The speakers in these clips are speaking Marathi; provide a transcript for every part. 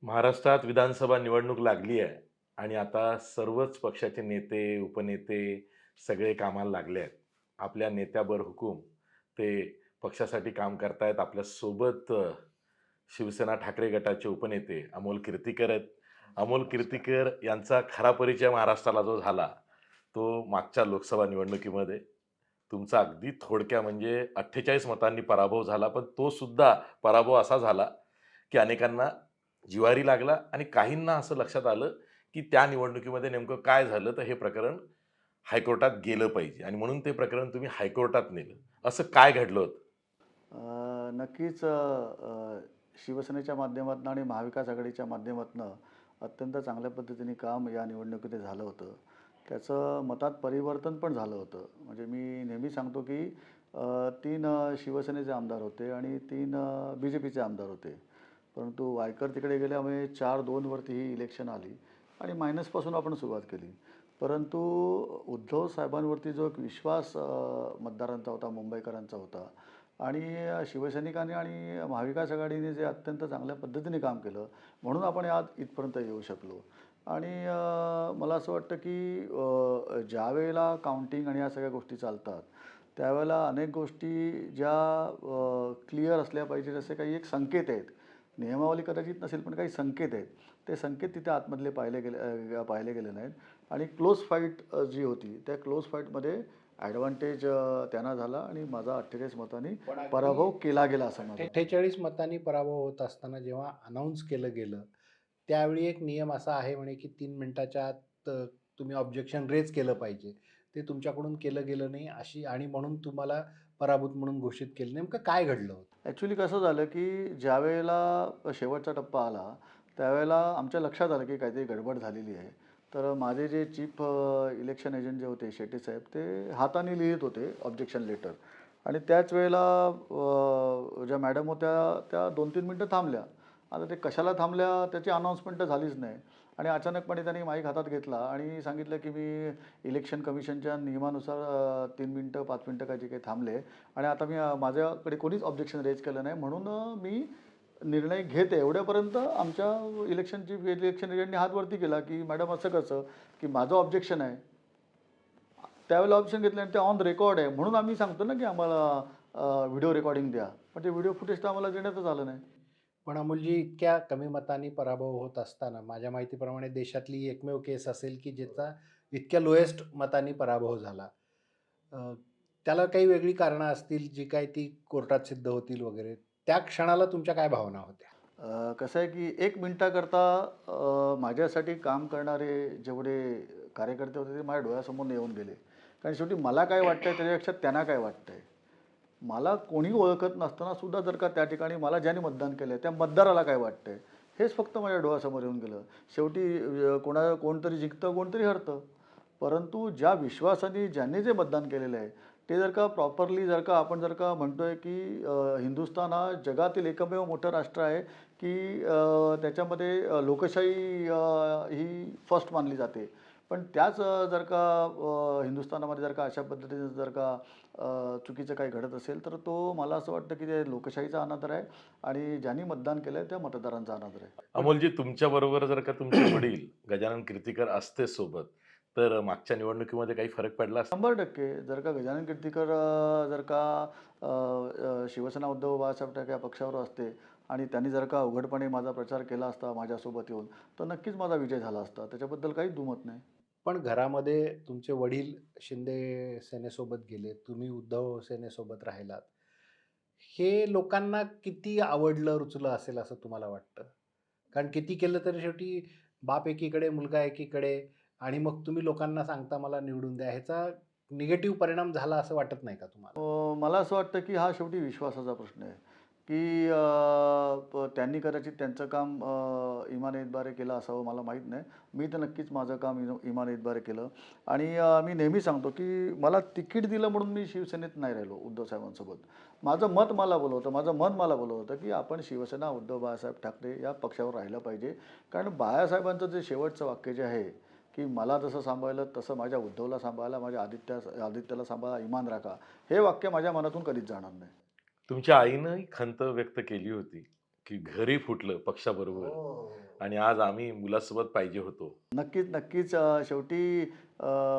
महाराष्ट्रात विधानसभा निवडणूक लागली आहे आणि आता सर्वच पक्षाचे नेते, उपनेते सगळे कामाला लागले आहेत. आपल्या नेत्याबर हुकूम ते पक्षासाठी काम करतायत. आपल्यासोबत शिवसेना ठाकरे गटाचे उपनेते अमोल कीर्तीकर आहेत. अमोल नमस्कार. कीर्तीकर यांचा खरा परिचय महाराष्ट्राला जो झाला, तो मागच्या लोकसभा निवडणुकीमध्ये. तुमचा अगदी थोडक्या म्हणजे 48 मतांनी पराभव झाला. पण तो सुद्धा पराभव असा झाला, की अनेकांना जिव्हारी लागला आणि काहींना असं लक्षात आलं, की त्या निवडणुकीमध्ये नेमकं काय झालं, तर हे प्रकरण हायकोर्टात गेलं पाहिजे आणि म्हणून ते प्रकरण तुम्ही हायकोर्टात नेलं. असं काय घडलं होतं? नक्कीच शिवसेनेच्या माध्यमातून आणि महाविकास आघाडीच्या माध्यमातून अत्यंत चांगल्या पद्धतीने काम या निवडणुकीत झालं होतं. त्याचं मतात परिवर्तन पण झालं होतं. म्हणजे मी नेहमी सांगतो की 3 शिवसेनेचे आमदार होते आणि 3 BJPचे आमदार होते. परंतु वायकर तिकडे गेल्यामुळे 4-2 वरती ही इलेक्शन आली आणि मायनसपासून आपण सुरुवात केली. परंतु उद्धव साहेबांवरती जो एक विश्वास मतदारांचा होता, मुंबईकरांचा होता आणि शिवसैनिकांनी आणि महाविकास आघाडीने जे अत्यंत चांगल्या पद्धतीने काम केलं, म्हणून आपण आज इथपर्यंत येऊ शकलो. आणि मला असं वाटतं की ज्यावेळेला काउंटिंग आणि या सगळ्या गोष्टी चालतात, त्यावेळेला अनेक गोष्टी ज्या क्लिअर असल्या पाहिजेत असे काही एक संकेत आहेत. नियमावली कदाचित नसेल, पण काही संकेत आहेत. ते संकेत तिथे आतमधले पाहिले गेले नाहीत आणि क्लोज फाईट जी होती, त्या क्लोज फाईटमध्ये ॲडव्हान्टेज त्यांना झाला आणि माझा 48 मतांनी पण अगदी पराभव केला गेला असं माझं. 48 मतांनी पराभव होत असताना जेव्हा अनाऊन्स केलं गेलं, त्यावेळी एक नियम असा आहे म्हणे की 3 मिनिटाच्या आत तुम्ही ऑब्जेक्शन रेज केलं पाहिजे. ते तुमच्याकडून केलं गेलं नाही अशी आणि म्हणून तुम्हाला पराभूत म्हणून घोषित केलं. नेमकं काय घडलं होतं? ॲक्च्युली कसं झालं, की ज्यावेळेला शेवटचा टप्पा आला, त्यावेळेला आमच्या लक्षात आलं, की काहीतरी गडबड झालेली आहे. तर माझे जे चीफ इलेक्शन एजंट जे होते शेट्टी साहेब, ते हाताने लिहित होते ऑब्जेक्शन लेटर आणि त्याच वेळेला ज्या मॅडम होत्या, त्या 2-3 मिनिटं थांबल्या. आता ते कशाला थांबल्या त्याची अनाउन्समेंट तर झालीच नाही आणि अचानकपणे त्यांनी माईक हातात घेतला आणि सांगितलं, की मी इलेक्शन कमिशनच्या नियमानुसार 3 मिनिटं, 5 मिनिटं काय जे काही थांबले आणि आता मी माझ्याकडे कोणीच ऑब्जेक्शन रेज केलं नाही म्हणून मी निर्णय घेते. एवढ्यापर्यंत आमच्या इलेक्शन एजंटने हात वरती केला, की मॅडम असं कसं, की माझं ऑब्जेक्शन आहे. त्यावेळेला ऑब्जेक्शन घेतलं आणि ते ऑन रेकॉर्ड आहे. म्हणून आम्ही सांगतो ना, की आम्हाला व्हिडिओ रेकॉर्डिंग द्या. पण ते व्हिडिओ फुटेज तर आम्हाला देण्यातच आलं नाही. पण अमोलजी, इतक्या कमी मतांनी पराभव होत असताना माझ्या माहितीप्रमाणे देशातली ही एकमेव केस असेल की ज्याचा इतक्या लोएस्ट मतांनी पराभव झाला. अ, त्याला काही वेगळी कारणं असतील जी काय ती कोर्टात सिद्ध होतील वगैरे. त्या क्षणाला तुमच्या काय भावना होत्या? कसं आहे, की 1 मिनिटाकरता माझ्यासाठी काम करणारे जेवढे कार्यकर्ते होते, ते माझ्या डोळ्यासमोरून येऊन गेले. कारण शेवटी मला काय वाटतंय त्याच्यापेक्षा त्यांना काय वाटतंय. मला कोणी ओळखत नसताना सुद्धा जर का त्या ठिकाणी मला ज्याने मतदान केलं त्या मतदाराला काय वाटतंय, हेच फक्त माझ्या डोळ्यासमोर येऊन गेलं. शेवटी कोणतरी जिंकतं, कोणतरी हरतं. परंतु ज्या विश्वासाने ज्यांनी जे मतदान केलेलं आहे, ते जर का प्रॉपरली आपण जर का म्हणतोय, की हिंदुस्थान हा जगातील एकमेव मोठं राष्ट्र आहे, की त्याच्यामध्ये लोकशाही ही फर्स्ट मानली जाते. पण त्याच जर का हिंदुस्थानामध्ये जर का अशा पद्धतीने जर का चुकीचं काही घडत असेल, तर तो मला असं वाटतं, की ते लोकशाहीचा अनादर आहे आणि ज्यांनी मतदान केलं आहे त्या मतदारांचा अनादर आहे. पण अमोलजी, तुमच्याबरोबर जर का तुमचे वडील गजानन कीर्तीकर असते सोबत, तर मागच्या निवडणुकीमध्ये काही फरक पडला असता? 100% जर का गजानन कीर्तीकर जर का शिवसेना उद्धव बाळासाहेब ठाकरे या पक्षावर असते आणि त्यांनी जर का उघडपणे माझा प्रचार केला असता माझ्यासोबत येऊन, तर नक्कीच माझा विजय झाला असता. त्याच्याबद्दल काहीच दुमत नाही. पण घरामध्ये तुमचे वडील शिंदे सेनेसोबत गेले, तुम्ही उद्धव सेनेसोबत राहिलात. हे लोकांना किती आवडलं, रुचलं असेल असं तुम्हाला वाटतं? कारण किती केलं तरी शेवटी बाप एकीकडे, मुलगा एकीकडे आणि मग तुम्ही लोकांना सांगता मला निवडून द्या. ह्याचा निगेटिव्ह परिणाम झाला असं वाटत नाही का तुम्हाला? मला असं वाटतं, की हा शेवटी विश्वासाचा प्रश्न आहे, की त्यांनी कदाचित त्यांचं काम इमानईतबारे केलं असावं मला माहीत नाही. मी तर नक्कीच माझं काम इमानईतबारे केलं आणि मी नेहमी सांगतो, की मला तिकीट दिलं म्हणून मी शिवसेनेत नाही राहिलो उद्धव साहेबांसोबत. माझं मत मला बोलवतं, माझं मन मला बोलवतं, की आपण शिवसेना उद्धव बाळासाहेब ठाकरे या पक्षावर राहिलं पाहिजे. कारण बाळासाहेबांचं जे शेवटचं वाक्य जे आहे, की मला जसं सांभाळलं तसं माझ्या उद्धवला सांभाळा, माझ्या आदित्यला सांभाळा, इमान राखा. हे वाक्य माझ्या मनातून कधीच जाणार नाही. तुमच्या आईनं ही खंत व्यक्त केली होती, की घरी फुटलं पक्षाबरोबर. हो. आणि आज आम्ही मुलासोबत पाहिजे होतो. नक्कीच, नक्कीच. शेवटी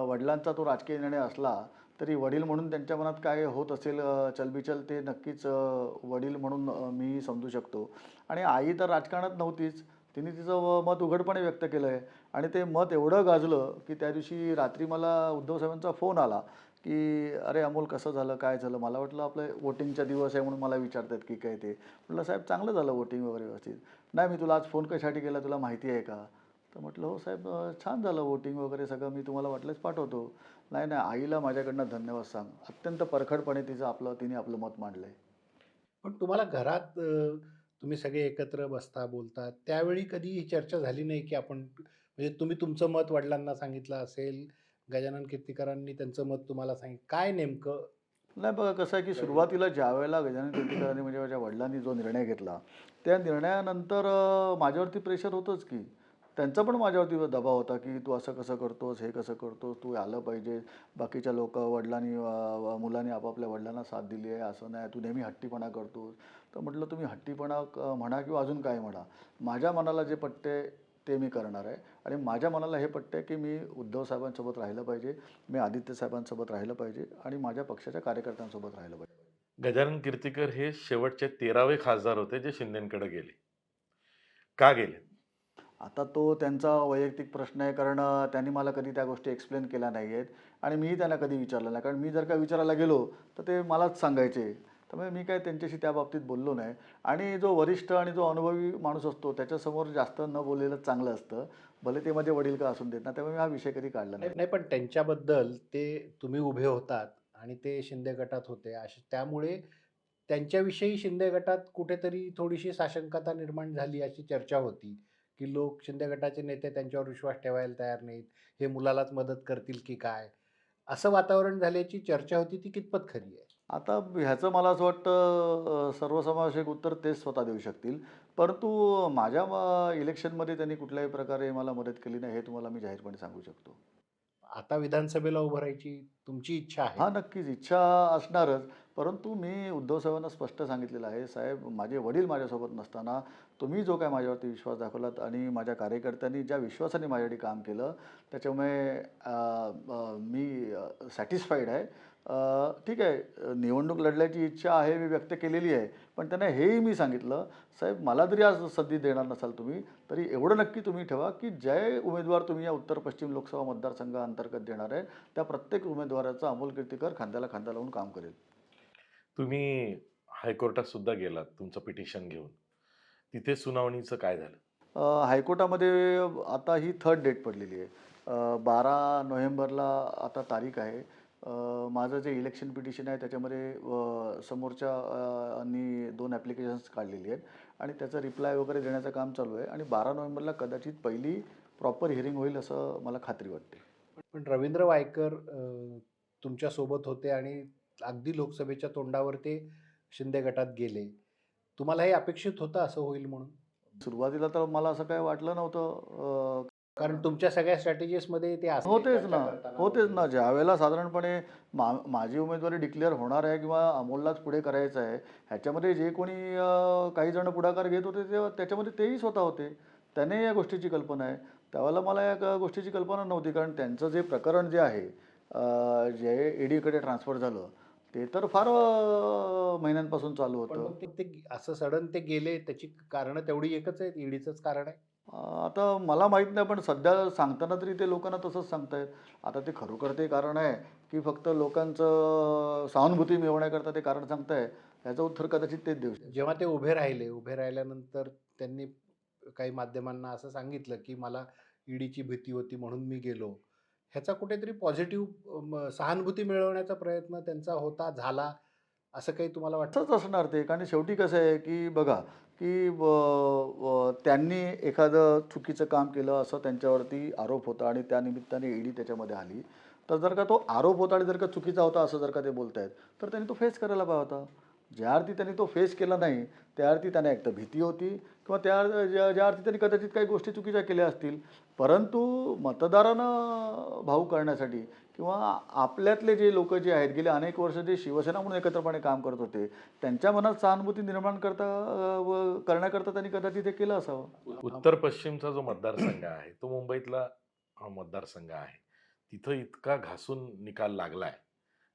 वडिलांचा तो राजकीय निर्णय असला, तरी वडील म्हणून त्यांच्या मनात काय होत असेल चलबिचल ते नक्कीच वडील म्हणून मी समजू शकतो. आणि आई तर राजकारणात नव्हतीच. तिने तिचं मत उघडपणे व्यक्त केलं आहे आणि ते मत एवढं गाजलं, की त्या दिवशी रात्री मला उद्धव साहेबांचा फोन आला, की "अरे अमोल कसं झालं? काय झालं?" मला वाटलं आपलं वोटिंगचा दिवस आहे म्हणून मला विचारतायत की काय ते. म्हटलं, "साहेब चांगलं झालं वोटिंग वगैरे व्यवस्थित." "नाही, मी तुला आज फोन कशासाठी केला तुला माहिती आहे का?" तर म्हटलं, "हो साहेब, छान झालं वोटिंग वगैरे सगळं, मी तुम्हाला वाटल्यास पाठवतो." "नाही, नाही, आईला माझ्याकडनं धन्यवाद सांग. अत्यंत परखडपणे तिने आपलं मत मांडलंय." पण तुम्हाला घरात तुम्ही सगळे एकत्र बसता, बोलता, त्यावेळी कधी ही चर्चा झाली नाही, की आपण म्हणजे तुम्ही तुमचं मत वडिलांना सांगितलं असेल, गजानन कीर्तीकरांनी त्यांचं मत तुम्हाला सांगितलं. काय नेमकं नाही बघा कसं आहे, की सुरुवातीला ज्यावेळेला गजानन कीर्तीकरांनी म्हणजे माझ्या वडिलांनी जो निर्णय घेतला, त्या निर्णयानंतर माझ्यावरती प्रेशर होतंच की. त्यांचा पण माझ्यावरती दबाव होता, की "तू असं कसं करतोस? हे कसं करतोस? तू आलं पाहिजे. बाकीच्या वडिलांनी मुलांनी आपापल्या वडिलांना साथ दिली आहे, असं नाही. तू नेहमी हट्टीपणा करतोस." तर म्हटलं, "तुम्ही हट्टीपणा म्हणा किंवा अजून काय म्हणा. माझ्या मनाला जे पटते ते मी करणार आहे आणि माझ्या मनाला हे पटतंय, की मी उद्धव साहेबांसोबत राहिलं पाहिजे. मी आदित्य साहेबांसोबत राहिलं पाहिजे आणि माझ्या पक्षाच्या कार्यकर्त्यांसोबत राहिलं पाहिजे." गजानन कीर्तीकर हे शेवटचे 13वे खासदार होते जे शिंदेकडे गेले. का गेले? आता तो त्यांचा वैयक्तिक प्रश्न आहे कारण त्यांनी मला कधी त्या गोष्टी एक्सप्लेन केल्या नाही आहेत आणि मीही त्यांना कधी विचारलं नाही. कारण मी जर का विचारायला गेलो, तर ते मलाच सांगायचे. त्यामुळे मी काय त्यांच्याशी त्या बाबतीत बोललो नाही आणि जो वरिष्ठ आणि जो अनुभवी माणूस असतो, त्याच्यासमोर जास्त न बोललेलं चांगलं असतं. भले ते माझे वडील का असून देत ना, त्यामुळे मी हा विषय कधी काढला नाही नाही. नाही, पण त्यांच्याबद्दल ते तुम्ही उभे होतात आणि ते शिंदे गटात होते. त्यामुळे त्यांच्याविषयी शिंदे गटात कुठेतरी थोडीशी साशंकता निर्माण झाली अशी चर्चा होती, की लोक शिंदे गटाचे नेते त्यांच्यावर विश्वास ठेवायला तयार नाहीत. हे मुलालाच मदत करतील की काय? असं वातावरण झाल्याची चर्चा होती, ती कितपत खरी आहे? आता ह्याचं मला असं वाटतं सर्वसमावेशक उत्तर तेच स्वतः देऊ शकतील. परंतु माझ्या इलेक्शनमध्ये त्यांनी कुठल्याही प्रकारे मला मदत केली नाही, हे तुम्हाला मी जाहीरपणे सांगू शकतो. आता विधानसभेला उभं राहायची तुमची इच्छा आहे. हां, नक्कीच. इच्छा असणारच. परंतु मी उद्धव साहेबांना स्पष्ट सांगितलेलं आहे, "साहेब, माझे वडील माझ्यासोबत नसताना तुम्ही जो काही माझ्यावरती विश्वास दाखवलात आणि माझ्या कार्यकर्त्यांनी ज्या विश्वासाने माझ्यासाठी काम केलं, त्याच्यामुळे मी सॅटिस्फाईड आहे. ठीक आहे, निवडणूक लढण्याची इच्छा आहे, मी व्यक्त केलेली आहे. पण त्यांना हेही मी सांगितलं, "साहेब, मला जरी आज संधी देणार नसाल तुम्ही, तरी एवढं नक्की तुम्ही ठेवा, की जे उमेदवार तुम्ही या उत्तर-पश्चिम लोकसभा मतदारसंघाअंतर्गत देणार आहे, त्या प्रत्येक उमेदवाराचा अमोल कीर्तीकर खांद्याला खांदा लावून काम करेल." तुम्ही हायकोर्टात सुद्धा गेलात तुमचं पिटिशन घेऊन. तिथे सुनावणीचं काय झालं? हायकोर्टामध्ये आता ही थर्ड डेट पडलेली आहे. 12 नोव्हेंबरला आता तारीख आहे. माझं जे इलेक्शन पिटिशन आहे त्याच्यामध्ये समोरच्या नी 2 ॲप्लिकेशन्स काढलेली आहेत आणि त्याचा रिप्लाय वगैरे देण्याचं काम चालू आहे आणि 12 नोव्हेंबरला कदाचित पहिली प्रॉपर हिअरिंग होईल असं मला खात्री वाटते. पण रवींद्र वायकर तुमच्या सोबत होते आणि अगदी लोकसभेच्या तोंडावर ते शिंदे गटात गेले. तुम्हाला हे अपेक्षित होतं असं होईल म्हणून? सुरुवातीला तर मला असं काही वाटलं नव्हतं. कारण तुमच्या सगळ्या स्ट्रॅटेजीजमध्ये ते असले होतेच चर्चा ना, करताना होतेच वगैरे. ना. ज्यावेळेला साधारणपणे माझी उमेदवारी डिक्लेअर होणार आहे किंवा अमोललाच पुढे करायचं आहे, ह्याच्यामध्ये जे कोणी काही जण पुढाकार घेत होते तेव्हा त्याच्यामध्ये तेही स्वतः होते. त्याने या गोष्टीची कल्पना आहे. त्यावेळेला मला या गोष्टीची कल्पना नव्हती कारण त्यांचं जे प्रकरण जे आहे जे ईडीकडे ट्रान्सफर झालं, ते तर फार महिन्यांपासून चालू पण होतं. मग ते असं सडन ते गेले त्याची कारणं तेवढी एकच आहेत, ईडीचंच कारण आहे? आता मला माहीत नाही, पण सध्या सांगताना तरी ते लोकांना तसंच सांगतायत. आता ते खरोखर ते कारण आहे, की फक्त लोकांचं सहानुभूती मिळवण्याकरता ते कारण सांगताय, याचं उत्तर कदाचित तेच देऊ शकतात. जेव्हा ते उभे राहिल्यानंतर त्यांनी काही माध्यमांना असं सांगितलं, की मला ईडीची भीती होती म्हणून मी गेलो. ह्याचा कुठेतरी पॉझिटिव्ह सहानुभूती मिळवण्याचा प्रयत्न त्यांचा होता, झाला असं काही तुम्हाला वाटतं? असंच असणार ते. कारण शेवटी कसं आहे, की बघा, की त्यांनी एखादं चुकीचं काम केलं असं त्यांच्यावरती आरोप होता आणि त्यानिमित्ताने ईडी त्याच्यामध्ये आली. तर जर का तो आरोप होता आणि जर का चुकीचा होता असं जर का ते बोलतायत, तर त्यांनी तो फेस करायला पाहिजे होता. ज्या अर्थी त्यांनी तो फेस केला नाही, त्या अर्थी त्यांना एकतर भीती होती किंवा ज्या अर्थी त्यांनी कदाचित काही गोष्टी चुकीच्या केल्या असतील. परंतु मतदारांना भावूक करण्यासाठी किंवा आपल्यातले जे लोक जे आहेत गेले अनेक वर्ष जे शिवसेना म्हणून एकत्रपणे काम करत होते त्यांच्या मनात सहानुभूती निर्माण करण्याकरता त्यांनी कदाचित हे केलं असावं. उत्तर पश्चिमचा जो मतदारसंघ आहे तो मुंबईतला मतदारसंघ आहे. तिथं इतका घासून निकाल लागलाय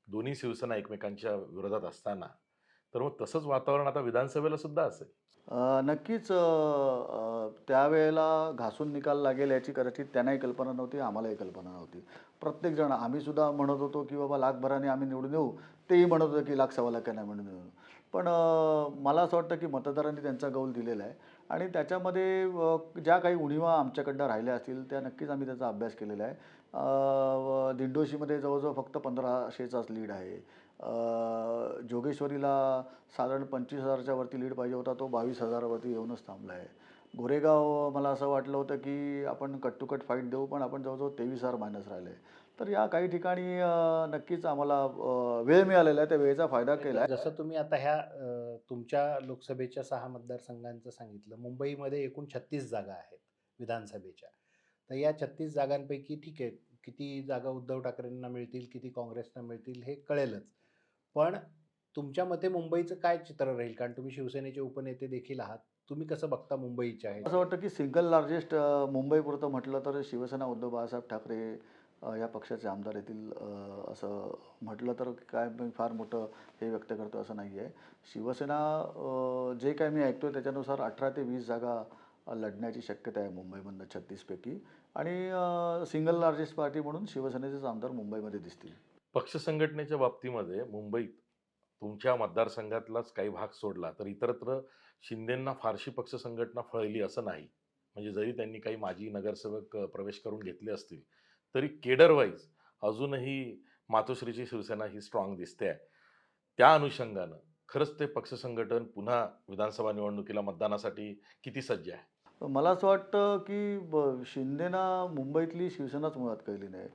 दोन्ही शिवसेना एकमेकांच्या विरोधात असताना, तर मग तसंच वातावरण आता विधानसभेला सुद्धा असेल. नक्कीच त्यावेळेला घासून निकाल लागेल याची कदाचित त्यांनाही कल्पना नव्हती, आम्हालाही कल्पना नव्हती. प्रत्येकजण आम्ही सुद्धा म्हणत होतो की बाबा लाखभराने आम्ही निवडून येऊ, तेही म्हणत होते की लाख सव्वा लाखाने निवडून येऊ. पण मला असं वाटतं की मतदारांनी त्यांचा कौल दिलेला आहे आणि त्याच्यामध्ये ज्या काही उणिवा आमच्याकडनं राहिल्या असतील त्या नक्कीच आम्ही त्याचा अभ्यास केलेला आहे. दिंडोशीमध्ये जवळजवळ फक्त 1500चाच लीड आहे. जोगेश्वरीला साधारण 25,000च्या वरती लीड पाहिजे होता, तो 22,000वरती येऊनच थांबला आहे. गोरेगाव मला असं वाटलं होतं की आपण कट टू कट फाईट देऊ, पण आपण जवळजवळ 23,000 मायनस राहिले आहे. तर या काही ठिकाणी नक्कीच आम्हाला वेळ मिळालेला आहे, त्या वेळेचा फायदा केला आहे. जसं तुम्ही आता ह्या तुमच्या लोकसभेच्या 6 मतदारसंघांचं सांगितलं, मुंबईमध्ये एकूण 36 जागा आहेत विधानसभेच्या. तर या 36 जागांपैकी ठीक आहे, किती जागा उद्धव ठाकरेंना मिळतील, किती काँग्रेसला मिळतील हे कळेलच. पण तुमच्या मते मुंबईचं काय चित्र राहील? कारण तुम्ही शिवसेनेचे उपनेते देखील आहात. तुम्ही कसं बघता मुंबईच्या असं वाटतं की सिंगल लार्जेस्ट मुंबईपुरतं म्हटलं तर शिवसेना उद्धव बाळासाहेब ठाकरे या पक्षाचे आमदार येतील, असं म्हटलं तर काय मी फार मोठं हे व्यक्त करतो असं नाही आहे. शिवसेना जे काय मी ऐकतो त्याच्यानुसार 18 ते 20 जागा लढण्याची शक्यता आहे मुंबईमधनं 36 पैकी आणि सिंगल लार्जेस्ट पार्टी म्हणून शिवसेनेचेच आमदार मुंबईमध्ये दिसतील. पक्ष संघटनेच्या बाबतीमध्ये मुंबईत तुमच्या मतदारसंघातलाच काही भाग सोडला तर इतरत्र शिंदेंना फारशी पक्ष संघटना फळली असं नाही. म्हणजे जरी त्यांनी काही माजी नगरसेवक प्रवेश करून घेतले असतील तरी केडर वाईज अजूनही मातोश्रीची शिवसेना ही स्ट्रॉंग दिसते आहे. त्या अनुषंगानं खरंच ते पक्ष संघटन पुन्हा विधानसभा निवडणुकीला मतदानासाठी किती सज्ज आहे? मला असं वाटतं की शिंदेना मुंबईतली शिवसेनाच मुळात कळली नाही.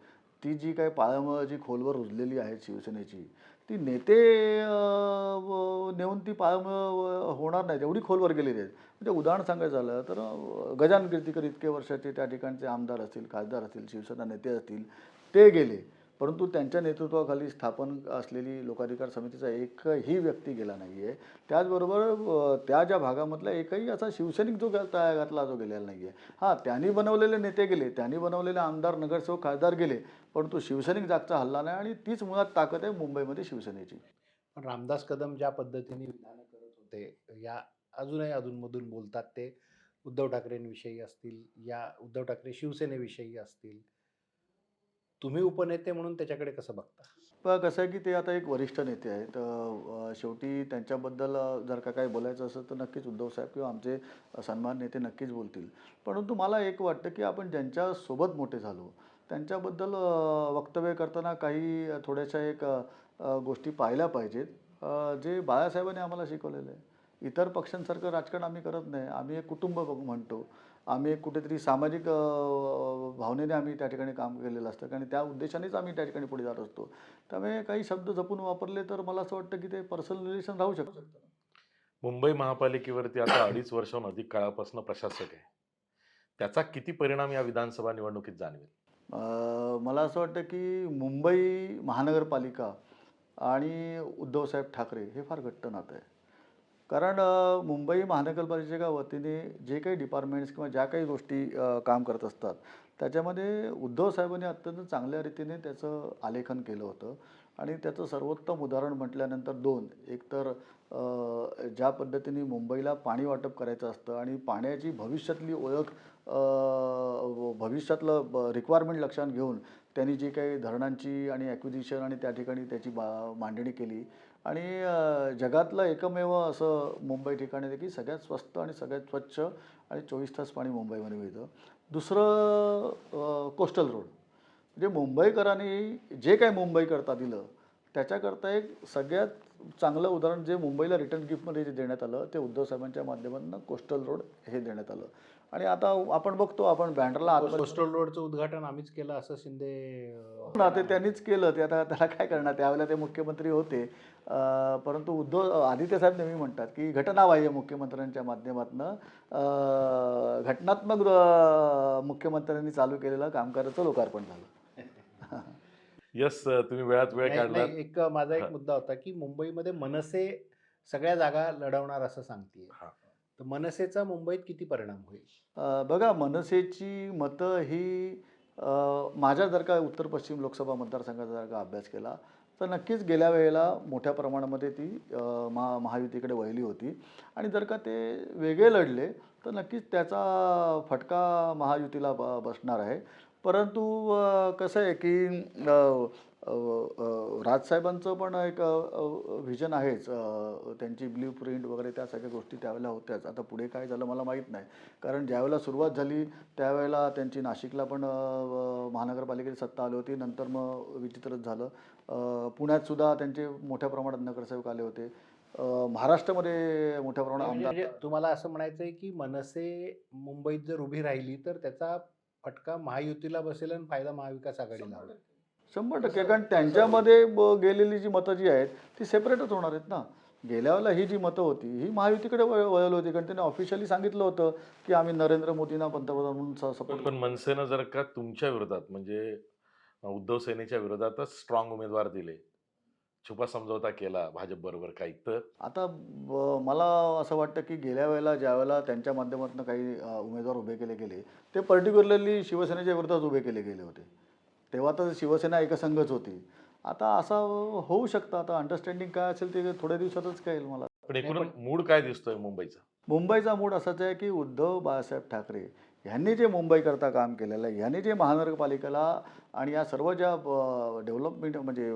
ती जी काही पाळंमुळं जी खोलवर रुजलेली आहेत शिवसेनेची, ती नेते नेऊन ती पाळंमुळं होणार नाहीत, एवढी खोलवर गेलेली आहेत. म्हणजे उदाहरण सांगायचं झालं तर गजानन कीर्तीकर इतके वर्षाचे त्या ठिकाणचे आमदार असतील, खासदार असतील, शिवसेना नेते असतील, ते गेले. परंतु त्यांच्या नेतृत्वाखाली स्थापन असलेली लोकाधिकार समितीचा एकही व्यक्ती गेला नाही आहे. त्याचबरोबर त्या ज्या भागामधला एकही असा शिवसैनिक जो तळाला घातला जो गेलेला नाही आहे. हां, त्यांनी बनवलेले नेते गेले, त्यांनी बनवलेले आमदार, नगरसेवक, खासदार गेले, परंतु शिवसैनिक जागचा हल्ला नाही आणि तीच मुळात ताकद आहे मुंबईमध्ये शिवसेनेची. पण रामदास कदम ज्या पद्धतीने विधानं करत होते, या अजूनही अधूनमधून बोलतात ते उद्धव ठाकरेंविषयी असतील, या उद्धव ठाकरे शिवसेनेविषयी असतील. तुम्ही उपनेते म्हणून त्याच्याकडे कसं बघता? पण कसं आहे की ते आता एक वरिष्ठ नेते आहेत. शेवटी त्यांच्याबद्दल जर का काही बोलायचं असेल तर नक्कीच उद्धवसाहेब किंवा आमचे सन्मान नेते नक्कीच बोलतील. परंतु मला एक वाटतं की आपण ज्यांच्यासोबत मोठे झालो त्यांच्याबद्दल वक्तव्य करताना काही थोड्याशा एक गोष्टी पाहिल्या पाहिजेत, जे बाळासाहेबांनी आम्हाला शिकवलेलं आहे. इतर पक्षांसारखं राजकारण आम्ही करत नाही. आम्ही एक कुटुंब म्हणतो. आम्ही एक कुठेतरी सामाजिक भावनेने आम्ही त्या ठिकाणी काम केलेलं असतं आणि त्या उद्देशानेच आम्ही त्या ठिकाणी पुढे जात असतो. त्यामुळे काही शब्द जपून वापरले तर मला असं वाटतं की ते पर्सनल रिलेशन राहू शकतं. मुंबई महापालिकेवरती आता 2.5 वर्षाहून अधिक काळापासून प्रशासक आहे. त्याचा किती परिणाम या विधानसभा निवडणुकीत जाणवेल? मला असं वाटतं की मुंबई महानगरपालिका आणि उद्धवसाहेब ठाकरे हे फार घट्ट नातं आहे. कारण मुंबई महानगरपालिकेच्या वतीने जे काही डिपार्टमेंट्स किंवा ज्या काही गोष्टी काम करत असतात त्याच्यामध्ये उद्धव साहेबांनी अत्यंत चांगल्या रीतीने त्याचं आलेखन केलं होतं आणि त्याचं सर्वोत्तम उदाहरण म्हटल्यानंतर दोन. एक तर ज्या पद्धतीने मुंबईला पाणी वाटप करायचं असतं आणि पाण्याची भविष्यातली ओळख, भविष्यातलं रिक्वायरमेंट लक्षात घेऊन त्यांनी जी काही धरणांची आणि ॲक्विजिशन आणि त्या ठिकाणी त्याची मांडणी केली आणि जगातलं एकमेव असं मुंबई ठिकाण आहे की सगळ्यात स्वस्त आणि सगळ्यात स्वच्छ आणि 24 तास पाणी मुंबईमध्ये मिळतं. दुसरं कोस्टल रोड, म्हणजे मुंबईकरांनी जे काही मुंबईकरता दिलं त्याच्याकरता एक सगळ्यात चांगलं उदाहरण जे मुंबईला रिटर्न गिफ्टमध्ये जे देण्यात आलं ते उद्धव साहेबांच्या माध्यमातून कोस्टल रोड हे देण्यात आलं. आणि आता आपण बघतो, आपण बँड्राला कोस्टल रोडचं उद्घाटन आम्हीच केलं असं शिंदे ना ते त्यांनीच केलं. ते आता त्याला काय करणार, त्यावेळेला ते मुख्यमंत्री होते. परंतु आदित्य साहेब नेहमी म्हणतात की घटनाबाह्य मुख्यमंत्र्यांच्या माध्यमातून घटनात्मक मुख्यमंत्र्यांनी चालू केलेलं कामकाजाचं लोकार्पण झालं. यस, तुम्ही वेळात वेळ नाही काढलात. नाही, एक माझा एक हां, मुद्दा होता की मुंबईमध्ये मनसे सगळ्या जागा लढवणार असं सांगतेय. हां. तर मनसेचा मुंबईत किती परिणाम होईल? बघा मनसेची मतं ही माझ्या जर का उत्तर पश्चिम लोकसभा मतदारसंघाचा जर का अभ्यास केला तर नक्कीच गेल्या वेळेला मोठ्या प्रमाणामध्ये ती महायुतीकडे वळली होती आणि जर का ते वेगळे लढले तर नक्कीच त्याचा फटका महायुतीला बसणार आहे. परंतु कसं आहे की राजसाहेबांचं पण एक व्हिजन आहेच. त्यांची ब्ल्यू प्रिंट वगैरे त्या सगळ्या गोष्टी त्यावेळेला होत्याच. आता पुढे काय झालं मला माहीत नाही. कारण ज्यावेळेला सुरुवात झाली त्यावेळेला त्यांची नाशिकला पण महानगरपालिकेची सत्ता आली होती. नंतर मग विचित्रच झालं. पुण्यातसुद्धा त्यांचे मोठ्या प्रमाणात नगरसेवक आले होते. महाराष्ट्रामध्ये मोठ्या प्रमाणात म्हणजे आमदार म्हणजे तुम्हाला असं म्हणायचं आहे की मनसे मुंबईत जर उभी राहिली तर त्याचा फटका महायुतीला बसेल आणि फायदा महाविकास आघाडीला होईल. 100% कारण त्यांच्यामध्ये गेलेली जी मतं जी आहेत ती सेपरेटच होणार आहेत ना. गेल्या वेळेला ही जी मतं होती ही महायुतीकडे वळली होती कारण त्यांनी ऑफिशियली सांगितलं होतं की आम्ही नरेंद्र मोदींना पंतप्रधान म्हणून सपोर्ट पण मनसेनं जर का तुमच्या विरोधात म्हणजे उद्धव सेनेच्या विरोधातच स्ट्रॉंग उमेदवार दिले, छुपा समझोता केला भाजप बरोबर काही, तर आता मला असं वाटतं की गेल्या वेळेला ज्यावेळेला त्यांच्या माध्यमातून काही उमेदवार उभे केले गेले ते पर्टिक्युलरली शिवसेनेच्या विरोधात उभे केले गेले होते. तेव्हा तर शिवसेना एकसंघच होती. आता असं होऊ शकतं. आता अंडरस्टँडिंग काय असेल ते थोड्या दिवसातच कळेल मला. पण एकूण मूड काय दिसतोय मुंबईचा? मुंबईचा मूड असाच आहे की उद्धव बाळासाहेब ठाकरे ह्यांनी जे मुंबईकरता काम केलेलं आहे, ह्यांनी जे महानगरपालिकेला आणि या सर्व ज्या डेव्हलपमेंट म्हणजे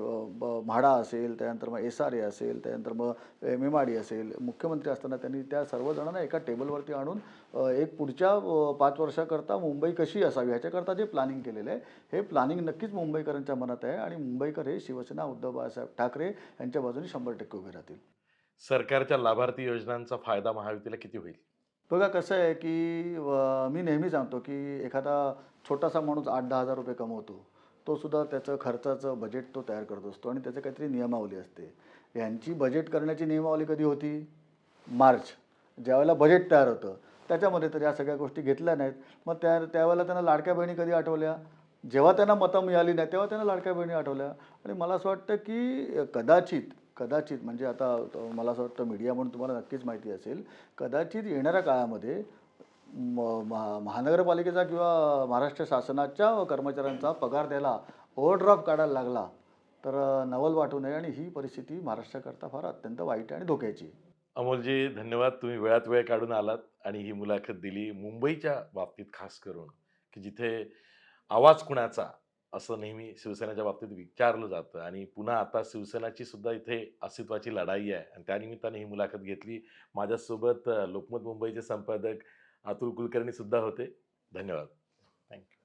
म्हाडा असेल, त्यानंतर मग SRA असेल, त्यानंतर मग MMRD असेल, मुख्यमंत्री असताना त्यांनी त्या सर्वजणांना एका टेबलवरती आणून एक पुढच्या 5 वर्षाकरता मुंबई कशी असावी ह्याच्याकरता जे प्लॅनिंग केलेलं आहे, हे प्लॅनिंग नक्कीच मुंबईकरांच्या मनात आहे आणि मुंबईकर हे शिवसेना उद्धव बाळासाहेब ठाकरे यांच्या बाजूने 100% उभे राहतील. सरकारच्या लाभार्थी योजनांचा फायदा महायुतीला किती होईल? बघा कसं आहे की मी नेहमी सांगतो की एखादा छोटासा माणूस 8-10 हजार रुपये कमवतो. तो सुद्धा त्याचं खर्चाचं बजेट तो तयार करत असतो आणि त्याचं काहीतरी नियमावली असते. यांची बजेट करण्याची नियमावली कधी होती? मार्च. ज्यावेळेला बजेट तयार होतं त्याच्यामध्ये तर या सगळ्या गोष्टी घेतल्या नाहीत. मग त्यावेळेला त्यांना लाडक्या बहिणी कधी आठवल्या? जेव्हा त्यांना मतं मिळाली नाही तेव्हा त्यांना लाडक्या बहिणी आठवल्या. आणि मला असं वाटतं की कदाचित म्हणजे आता मला असं वाटतं मीडिया म्हणून तुम्हाला नक्कीच माहिती असेल. कदाचित येणाऱ्या काळामध्ये महानगरपालिकेचा किंवा महाराष्ट्र शासनाच्या कर्मचाऱ्यांचा पगार द्यायला ओव्हरड्राफ्ट काढायला लागला तर नवल वाटू नये आणि ही परिस्थिती महाराष्ट्राकरता फार अत्यंत वाईट आणि धोक्याची आहे. अमोलजी धन्यवाद. तुम्ही वेळात वेळ काढून आलात आणि ही मुलाखत दिली. मुंबईच्या बाबतीत खास करून, की जिथे आवाज कुणाचा असं नेहमी शिवसेनेच्या बाबतीत विचारलं जातं आणि पुन्हा आता शिवसेनाची सुद्धा इथे अस्तित्वाची लढाई आहे आणि त्यानिमित्ताने ही मुलाखत घेतली. माझ्यासोबत लोकमत मुंबईचे संपादक अतुल कुलकर्णी सुद्धा होते. धन्यवाद. थँक्यू.